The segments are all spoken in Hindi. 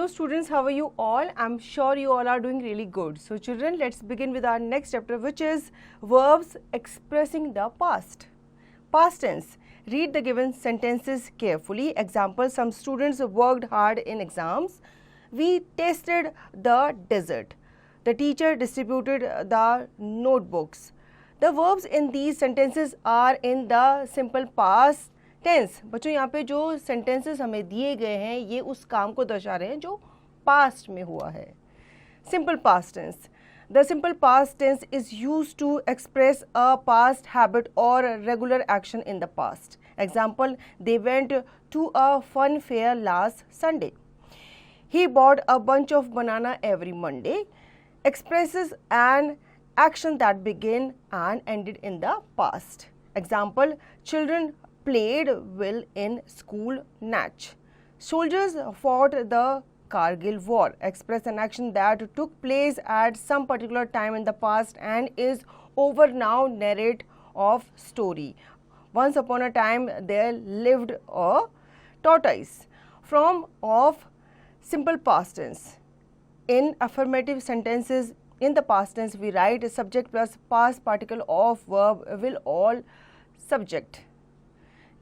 Hello students, how are you all? I'm sure you all are doing really good. So children, let's begin with our next chapter, which is verbs expressing the past. Past tense. Read the given sentences carefully. Example, some students worked hard in exams. We tasted the dessert. The teacher distributed the notebooks. The verbs in these sentences are in the simple past tense. बच्चों यहाँ पे जो सेंटेंसेस हमें दिए गए हैं ये उस काम को दर्शा रहे हैं जो पास्ट में हुआ है. Simple past tense. The simple past tense is use to express a past habit or regular action in the past. Example, they went to a fun fair last Sunday. He bought a bunch of banana every Monday. Expresses an action that began and ended in the past. Example, children played well in school match. Soldiers fought the Kargil war. Express an action that took place at some particular time in the past and is over now. Narrate of story. Once upon a time there lived a tortoise. From of simple past tense. In affirmative sentences, in the past tense, we write subject plus past particle of verb will all subject.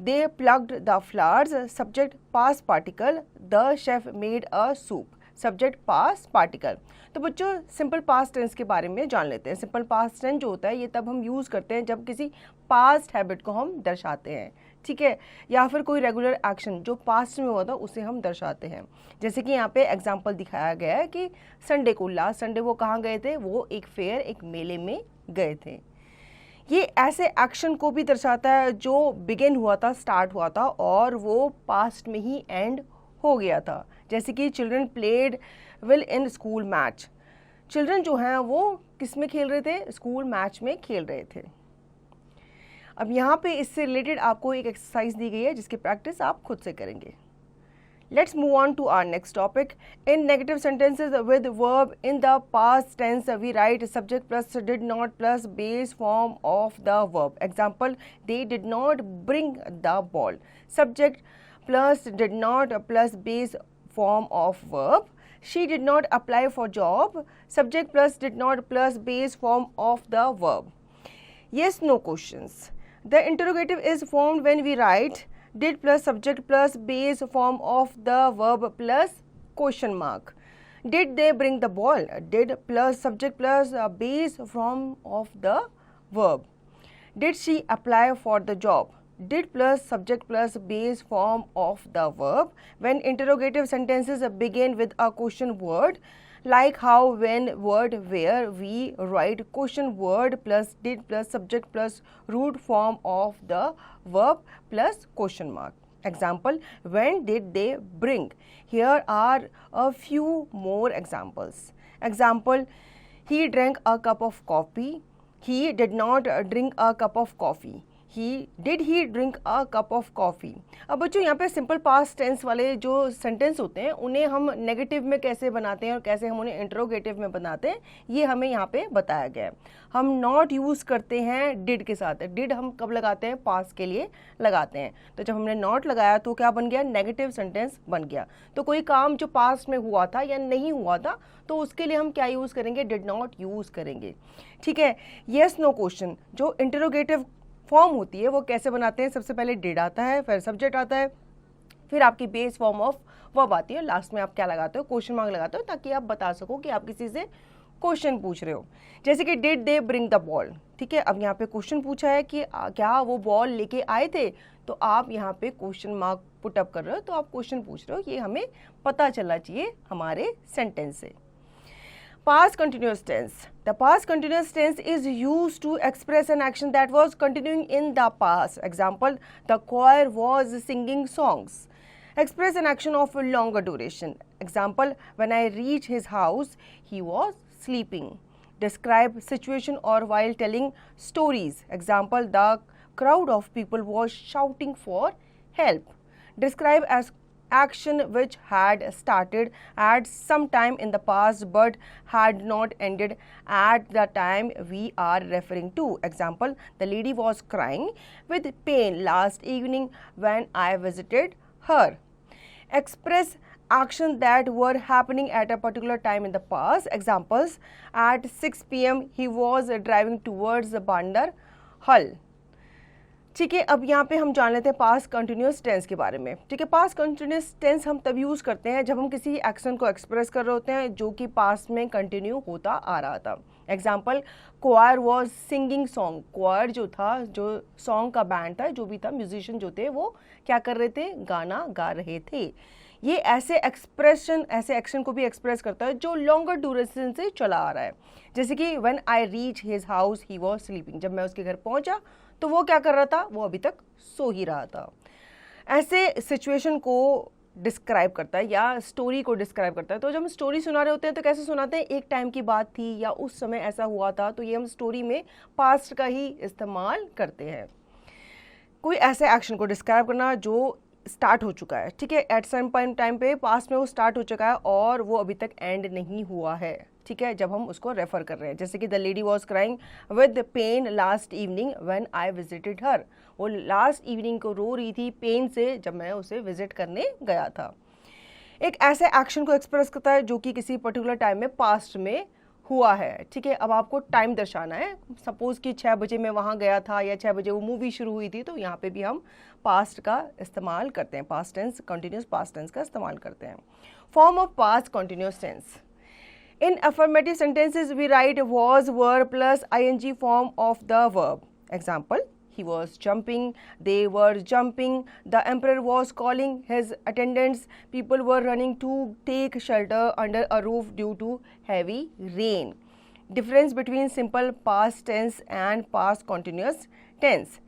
They plucked the flowers. Subject past particle. The chef made a soup. Subject past particle. तो बच्चों सिंपल पास्ट टेंस के बारे में जान लेते हैं. सिंपल पास्ट टेंस जो होता है ये तब हम यूज़ करते हैं जब किसी पास्ट हैबिट को हम दर्शाते हैं, ठीक है, या फिर कोई रेगुलर एक्शन जो पास्ट में हुआ था उसे हम दर्शाते हैं. जैसे कि यहाँ पे एग्जांपल दिखाया गया है कि संडे को, लास्ट संडे वो कहाँ गए थे, वो एक फेयर, एक मेले में गए थे. ये ऐसे एक्शन को भी दर्शाता है जो बिगिन हुआ था, स्टार्ट हुआ था और वो पास्ट में ही एंड हो गया था. जैसे कि children played well in school match. Children जो हैं वो किस में खेल रहे थे, स्कूल मैच में खेल रहे थे. अब यहाँ पे इससे रिलेटेड आपको एक एक्सरसाइज दी गई है जिसकी प्रैक्टिस आप खुद से करेंगे. Let's move on to our next topic. In negative sentences with verb in the past tense, we write subject plus did not plus base form of the verb. Example, they did not bring the ball. Subject plus did not plus base form of verb. She did not apply for job. Subject plus did not plus base form of the verb. Yes, no questions. The interrogative is formed when we write did plus subject plus base form of the verb plus question mark. Did they bring the ball? Did plus subject plus base form of the verb. Did she apply for the job? Did plus subject plus base form of the verb. When interrogative sentences begin with a question word, like how, when, word, where, we write question word plus did plus subject plus root form of the verb plus question mark. Example, when did they bring? Here are a few more examples. Example, he drank a cup of coffee. He did not drink a cup of coffee. Did he drink a cup of coffee? अब बच्चों यहाँ पे सिंपल पास्ट टेंस वाले जो सेंटेंस होते हैं उन्हें हम नेगेटिव में कैसे बनाते हैं और कैसे हम उन्हें इंटरोगेटिव में बनाते हैं ये हमें यहाँ पे बताया गया है. हम नॉट यूज़ करते हैं डिड के साथ. डिड हम कब लगाते हैं, पास्ट के लिए लगाते हैं. तो जब हमने नॉट लगाया तो क्या बन गया, नेगेटिव सेंटेंस बन गया. तो कोई काम जो पास्ट में हुआ था या नहीं हुआ था तो उसके लिए हम क्या यूज़ करेंगे, डिड नॉट यूज़ करेंगे, ठीक है. येस नो क्वेश्चन जो इंटरोगेटिव फॉर्म होती है वो कैसे बनाते हैं, सबसे पहले डिड आता है, फिर सब्जेक्ट आता है, फिर आपकी बेस फॉर्म ऑफ वर्ब आती है, लास्ट में आप क्या लगाते हो, क्वेश्चन मार्क लगाते हो ताकि आप बता सको कि आप किसी से क्वेश्चन पूछ रहे हो. जैसे कि did they bring the ball, ठीक है. अब यहाँ पे क्वेश्चन पूछा है कि क्या वो बॉल लेके आए थे, तो आप यहाँ पे क्वेश्चन मार्क पुट अप कर रहे हो, तो आप क्वेश्चन पूछ रहे हो, ये हमें पता चलना चाहिए हमारे सेंटेंस से. Past continuous tense. The past continuous tense is used to express an action that was continuing in the past. Example, the choir was singing songs. Express an action of a longer duration. Example, when I reached his house, he was sleeping. Describe situation or while telling stories. Example, the crowd of people was shouting for help. Describe as action which had started at some time in the past but had not ended at the time we are referring to. Example, the lady was crying with pain last evening when I visited her. Express actions that were happening at a particular time in the past. Examples: at 6 p.m. he was driving towards the Bandar Hall. ठीक है, अब यहाँ पे हम जान लेते हैं पास्ट कंटिन्यूस टेंस के बारे में. ठीक है, पास्ट कंटिन्यूस टेंस हम तब यूज़ करते हैं जब हम किसी एक्शन को एक्सप्रेस कर रहे होते हैं जो कि पास्ट में कंटिन्यू होता आ रहा था. Example: choir was singing song. Choir जो था, जो सॉन्ग का बैंड था, जो भी था, म्यूजिशियन जो थे, वो क्या कर रहे थे? गाना गा रहे थे. ये ऐसे एक्शन को भी एक्सप्रेस करता है जो लॉन्गर ड्यूरेशन से चला आ रहा है. जैसे कि when I reach his house he was sleeping. जब मैं उसके घर पहुंचा तो वो क्या कर रहा था? वो अभी तक सो ही रहा था. ऐसे सिचुएशन को डिस्क्राइब करता है या स्टोरी को डिस्क्राइब करता है. तो जब हम स्टोरी सुना रहे होते हैं तो कैसे सुनाते हैं? एक टाइम की बात थी या उस समय ऐसा हुआ था. तो ये हम स्टोरी में पास्ट का ही इस्तेमाल करते हैं. कोई ऐसे एक्शन को डिस्क्राइब करना जो स्टार्ट हो चुका है. ठीक है, एट सम पॉइंट टाइम पे पास्ट में वो स्टार्ट हो चुका है और वो अभी तक एंड नहीं हुआ है. ठीक है, जब हम उसको रेफर कर रहे हैं. जैसे कि the lady was crying with pain last evening when I visited her. वो लास्ट इवनिंग को रो रही थी पेन से जब मैं उसे विजिट करने गया था. एक ऐसे एक्शन को एक्सप्रेस करता है जो कि किसी पर्टिकुलर टाइम में पास्ट में हुआ है. ठीक है, अब आपको टाइम दर्शाना है. सपोज कि 6 बजे मैं वहाँ गया था या 6 बजे वो मूवी शुरू हुई थी. तो यहाँ पे भी हम पास्ट का इस्तेमाल करते हैं. Past tense, continuous past tense का इस्तेमाल करते हैं. Form of past continuous tense. In affirmative sentences, we write was, were plus ing form of the verb. Example: he was jumping, they were jumping, the emperor was calling his attendants, people were running to take shelter under a roof due to heavy rain. Difference between simple past tense and past continuous tense.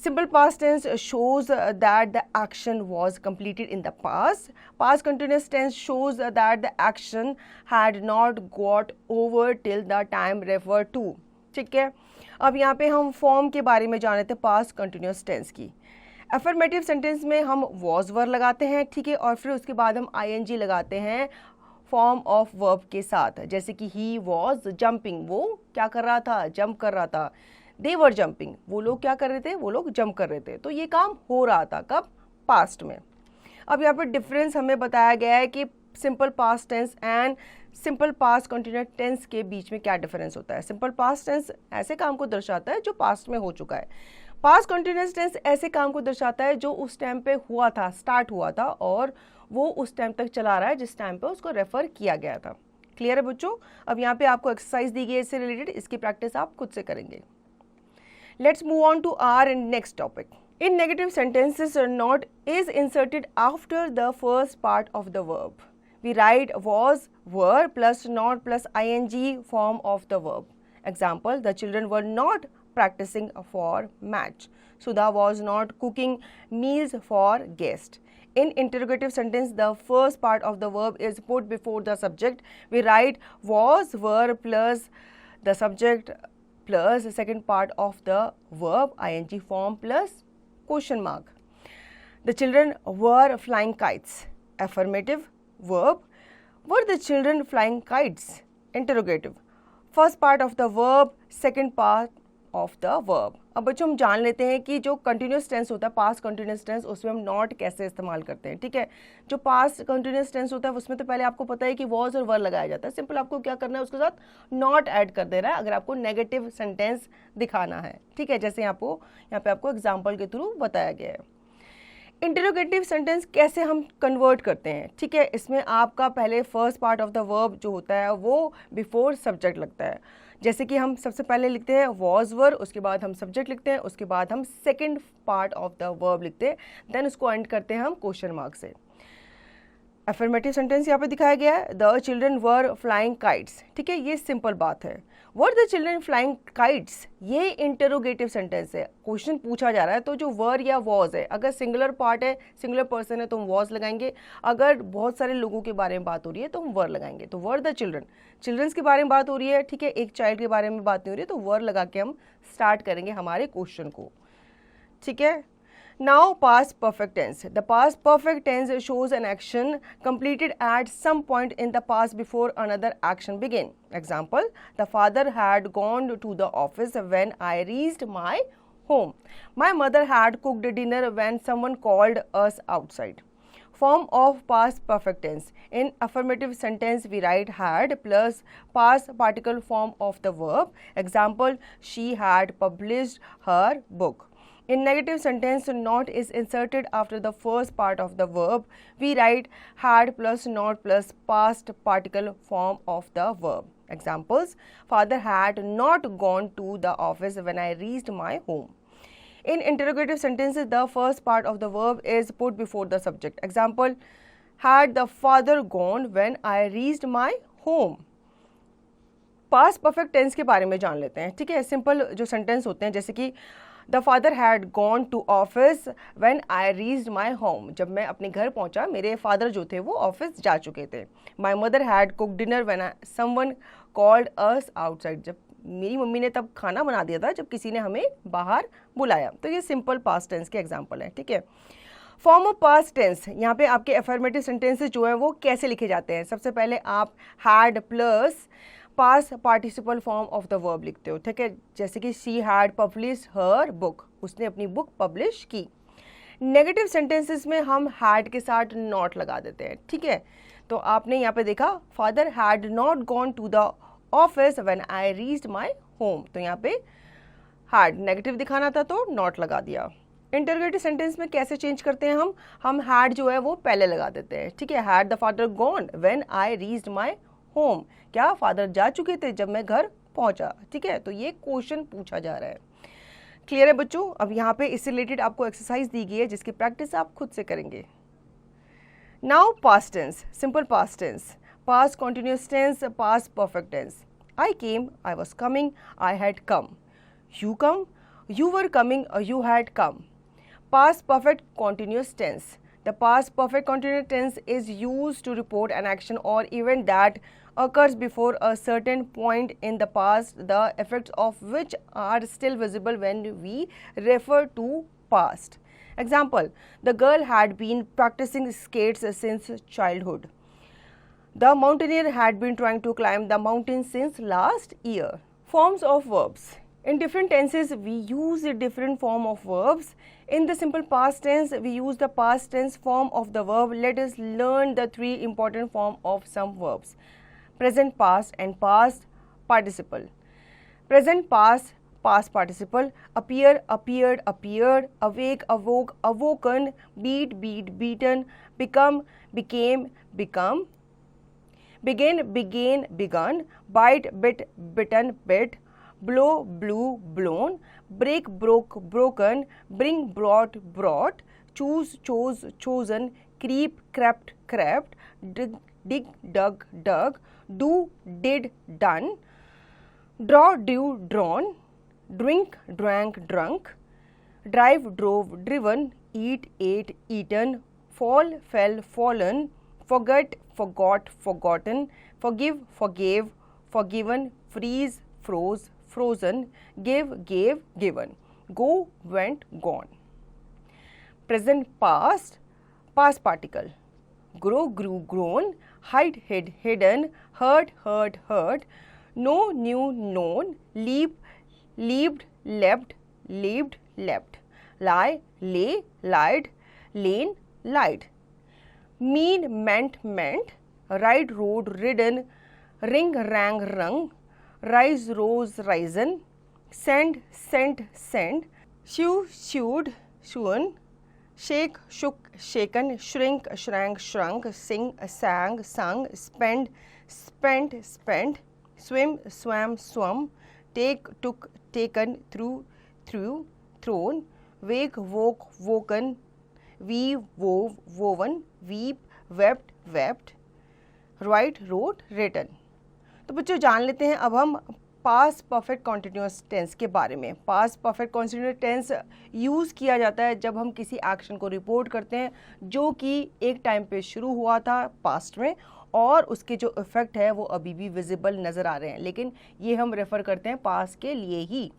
Simple past tense shows that the action was completed in the past. Past continuous tense shows that the action had not got over till the time referred to. ठीक है, अब यहाँ पे हम फॉर्म के बारे में जान लेते हैं पास्ट कंटिन्यूस टेंस की. अफर्मेटिव सेंटेंस में हम वॉज वर लगाते हैं. ठीक है, और फिर उसके बाद हम ing लगाते हैं फॉर्म ऑफ वर्ब के साथ. जैसे कि ही वॉज जंपिंग, वो क्या कर रहा था? जंप कर रहा था. दे वर जंपिंग, वो लोग क्या कर रहे थे? वो लोग जंप कर रहे थे. तो ये काम हो रहा था कब? पास्ट में. अब यहाँ पर डिफरेंस हमें बताया गया है कि simple past tense and simple past continuous tense के बीच में क्या डिफरेंस होता है. सिंपल पास्ट टेंस ऐसे काम को दर्शाता है जो पास्ट में हो चुका है. पास्ट कंटिन्यूस टेंस ऐसे काम को दर्शाता है जो उस टाइम पे हुआ था, स्टार्ट हुआ था और वो उस टाइम तक चला रहा है जिस टाइम पे उसको रेफर किया गया था. क्लियर है बच्चों? अब यहाँ पे आपको एक्सरसाइज दी गई है इससे रिलेटेड. इसकी प्रैक्टिस आप खुद से करेंगे. Let's move on to our next topic. In negative sentences, not is inserted after the first part of the verb. We write was, were plus not plus ing form of the verb. Example: the children were not practicing for match. Sudha was not cooking meals for guests. In interrogative sentence, the first part of the verb is put before the subject. We write was, were plus the subject plus the second part of the verb ing form plus question mark. The children were flying kites. Affirmative verb. Were the children flying kites? Interrogative. First part of the verb, second part of the verb. अब बच्चों हम जान लेते हैं कि जो कंटिन्यूस टेंस होता है, पास्ट कंटिन्यूस टेंस, उसमें हम नॉट कैसे इस्तेमाल करते हैं. ठीक है, जो पास्ट कंटिन्यूस टेंस होता है उसमें तो पहले आपको पता है कि वॉज और वर लगाया जाता है. सिंपल आपको क्या करना है, उसके साथ नॉट ऐड कर देना है अगर आपको नेगेटिव सेंटेंस दिखाना है. ठीक है, जैसे यहाँ पे आपको एग्जाम्पल के थ्रू बताया गया है. इंटरोगेटिव सेंटेंस कैसे हम कन्वर्ट करते हैं. ठीक है, इसमें आपका पहले first part of the verb जो होता है वो बिफोर सब्जेक्ट लगता है. जैसे कि हम सबसे पहले लिखते हैं वॉज वर, उसके बाद हम सब्जेक्ट लिखते हैं, उसके बाद हम second part of the verb लिखते हैं, देन उसको एंड करते हैं हम क्वेश्चन मार्क से. अफर्मेटिव सेंटेंस यहाँ पे दिखाया गया है, the children were flying kites. ठीक है, ये सिंपल बात है. Were the children flying kites, ये इंटरोगेटिव सेंटेंस है. क्वेश्चन पूछा जा रहा है तो जो वर या वॉज है, अगर सिंगुलर पार्ट है, सिंगुलर पर्सन है तो हम वॉज लगाएंगे. अगर बहुत सारे लोगों के बारे में बात हो रही है तो हम वर लगाएंगे. तो वर द चिल्ड्रन, चिल्ड्रंस के बारे में बात हो रही है. ठीक है, एक चाइल्ड के बारे में बात नहीं हो रही है तो वर लगा के हम स्टार्ट करेंगे हमारे क्वेश्चन को. ठीक है. Now past perfect tense. The past perfect tense shows an action completed at some point in the past before another action began. Example: the father had gone to the office when I reached my home. My mother had cooked dinner when someone called us outside. Form of past perfect tense. In affirmative sentence, we write had plus past participle form of the verb. Example, she had published her book. In negative sentence, not is inserted after the first part of the verb. We write had plus not plus past particle form of the verb. Examples, father had not gone to the office when I reached my home. In interrogative sentences, the first part of the verb is put before the subject. Example, had the father gone when I reached my home. Past perfect tense के बारे में जान लेते हैं, ठीक है. सिंपल जो सेंटेंस होते हैं, जैसे कि the father had gone to office when I reached my home. जब मैं अपने घर पहुंचा, मेरे फादर जो थे वो ऑफिस जा चुके थे. My mother had cook dinner when someone called us outside. जब मेरी मम्मी ने तब खाना बना दिया था जब किसी ने हमें बाहर बुलाया. तो ये सिंपल पास्ट टेंस के एग्जाम्पल है, ठीक है. फॉर्म ऑफ पास्ट टेंस, यहाँ पे आपके अफर्मेटिव सेंटेंसेस जो है वो कैसे लिखे जाते हैं. सबसे पहले आप had plus past participle form of the verb लिखते हो, ठीक है. जैसे कि she had publish her book, उसने अपनी बुक पब्लिश की. नेगेटिव सेंटेंसेस में हम हैड के साथ नॉट लगा देते हैं, ठीक है. तो आपने यहाँ पे देखा father had not gone to the office when I reached my home. तो यहाँ पे हैड नेगेटिव दिखाना था तो नॉट लगा दिया. इंटरोगेटिव सेंटेंस में कैसे चेंज करते हैं हम हैड जो है वो पहले लगा देते हैं, ठीक है. Had the father gone when I reached my home. क्या फादर जा चुके थे जब मैं घर पहुंचा, ठीक है. तो ये क्वेश्चन पूछा जा रहा है. क्लियर है बच्चों. अब यहाँ पे इससे रिलेटेड आपको एक्सरसाइज दी गई है जिसकी प्रैक्टिस आप खुद से करेंगे. Now past tense, simple past tense, past continuous tense, past perfect tense. I came, I was coming, I had come. You come, you were coming, you had come. Past perfect continuous tense. The past perfect continuous tense is used to report an action or event that occurs before a certain point in the past, the effects of which are still visible when we refer to past. Example, the girl had been practicing skates since childhood. The mountaineer had been trying to climb the mountain since last year. Forms of verbs. In different tenses, we use a different form of verbs. In the simple past tense, we use the past tense form of the verb. Let us learn the three important forms of some verbs: present past and past participle. Present past, past participle: appear, appeared, appeared; awake, awoke, awoken; beat, beat, beaten; become, became, become; begin, began, begun; bite, bit, bitten, bit; blow, blew, blown; break, broke, broken; bring, brought, brought; choose, chose, chosen; creep, crept, crept; dig, dug, dug; do, did, done; draw, drew, drawn; drink, drank, drunk; drive, drove, driven; eat, ate, eaten; fall, fell, fallen; forget, forgot, forgotten; forgive, forgave, forgiven; freeze, froze, frozen; give, gave, given; go, went, gone. Present past, past particle: grow, grew, grown; hide, hid, hidden; hurt, hurt, hurt; know, knew, known; leap, leaped, leapt, leaped, leapt; lie, lay, lied; lane, lied; mean, meant, meant; ride, rode, ridden; ring, rang, rung; rise, rose, risen; send, sent, sent; shew, shewed, shewn; shake, shook, shaken; shrink, shrank, shrunk; sing, sang, sung; spend, spent, spent; swim, swam, swum; take, took, taken; threw, threw, thrown; wake, woke, woken; weave, wove, woven; weep, wept, wept; write, wrote, written. तो बच्चों जान लेते हैं अब हम पास्ट परफेक्ट कॉन्टिन्यूअस टेंस के बारे में. Past perfect continuous tense use किया जाता है जब हम किसी एक्शन को रिपोर्ट करते हैं जो कि एक टाइम पे शुरू हुआ था पास्ट में और उसके जो इफ़ेक्ट है वो अभी भी विजिबल नज़र आ रहे हैं, लेकिन ये हम रेफ़र करते हैं पास्ट के लिए ही.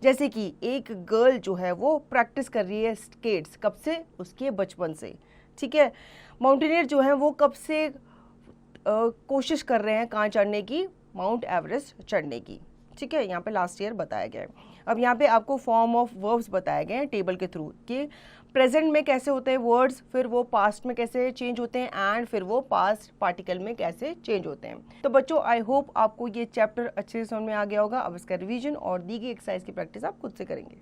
जैसे कि एक गर्ल जो है वो प्रैक्टिस कर रही है स्केट्स, कब से? उसके बचपन से, ठीक है. माउंटेनियर जो है वो कब से कोशिश कर रहे हैं कहाँ चढ़ने की? माउंट एवरेस्ट चढ़ने की, ठीक है. यहाँ पे लास्ट ईयर बताया गया है. अब यहाँ पे आपको फॉर्म ऑफ वर्ब्स बताए गए हैं टेबल के थ्रू कि प्रेजेंट में कैसे होते हैं वर्ड्स, फिर वो पास्ट में कैसे चेंज होते हैं एंड फिर वो पास्ट पार्टिकल में कैसे चेंज होते हैं। तो बच्चों आई होप आपको ये चैप्टर अच्छे से समझ में आ गया होगा। अब इसका रिवीजन और दी गई एक्सरसाइज की प्रैक्टिस आप खुद से करेंगे।